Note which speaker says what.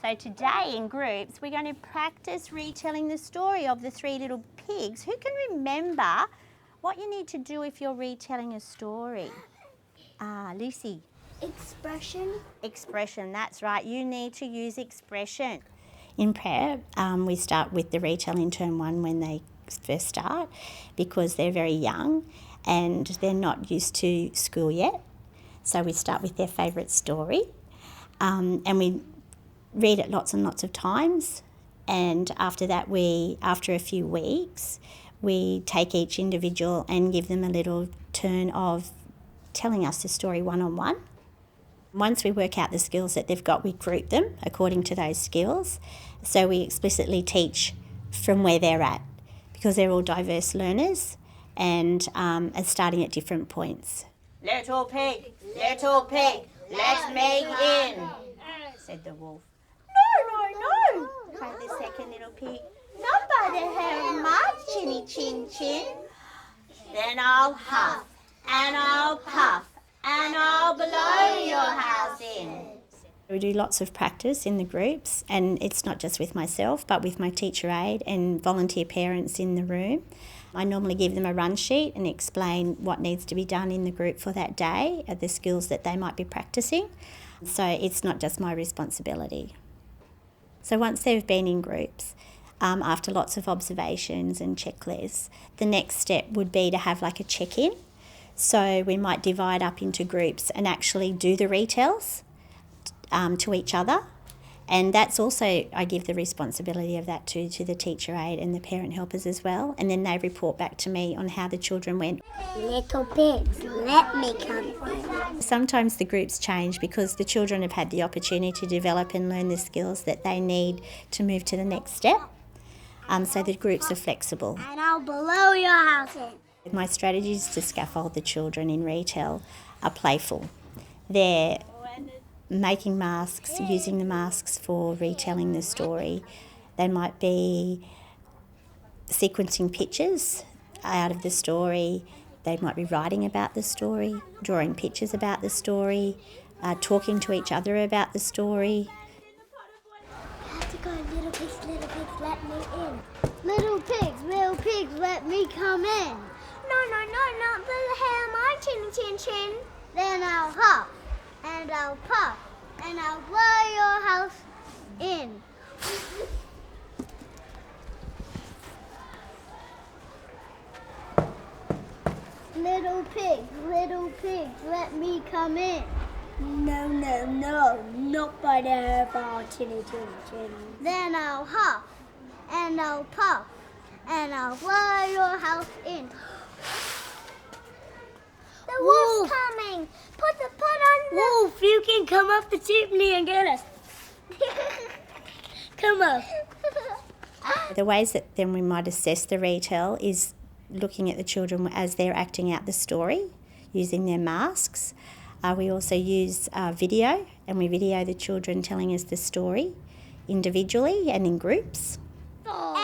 Speaker 1: So today in groups, we're going to practice retelling the story of the three little pigs. Who can remember what you need to do if you're retelling a story? Lucy.
Speaker 2: Expression.
Speaker 1: Expression, that's right. You need to use expression. In prayer, we start with the retell in term 1 when they first start, because they're very young and they're not used to school yet. So we start with their favourite story, and we read it lots and lots of times, and after that after a few weeks, we take each individual and give them a little turn of telling us the story one-on-one. Once we work out the skills that they've got, we group them according to those skills. So we explicitly teach from where they're at, because they're all diverse learners and are starting at different points. Little pig, let me in, said the wolf. No, cried the second little pig. Not by the hair of my chinny chin chin. Then I'll huff and I'll puff and I'll blow your house in. We do lots of practice in the groups, and it's not just with myself but with my teacher aide and volunteer parents in the room. I normally give them a run sheet and explain what needs to be done in the group for that day, the skills that they might be practicing. So it's not just my responsibility. So once they've been in groups, after lots of observations and checklists, the next step would be to have like a check-in. So we might divide up into groups and actually do the retells to each other. And that's also, I give the responsibility of that to the teacher aide and the parent helpers as well. And then they report back to me on how the children went.
Speaker 2: Little pigs, let me come in.
Speaker 1: Sometimes the groups change because the children have had the opportunity to develop and learn the skills that they need to move to the next step. So the groups are flexible.
Speaker 2: And I'll blow your house in.
Speaker 1: My strategies to scaffold the children in retell are playful. They're making masks, using the masks for retelling the story. They might be sequencing pictures out of the story. They might be writing about the story, drawing pictures about the story, talking to each other about the story.
Speaker 2: I have to go, little pigs, let me in. Little pigs, let me come in. No, not the hair of my chin chin. Then I'll huff and I'll puff and I'll blow your house in. Little pigs, let me come in. No, not by the hair of our chinny chin. Then I'll huff and I'll puff and I'll blow your house in. The wolf's coming. Put on the... Wolf, you can come up the chimney and get us. Come up.
Speaker 1: The ways that then we might assess the retell is looking at the children as they're acting out the story, using their masks. We also use video, and we video the children telling us the story individually and in groups.
Speaker 2: Aww.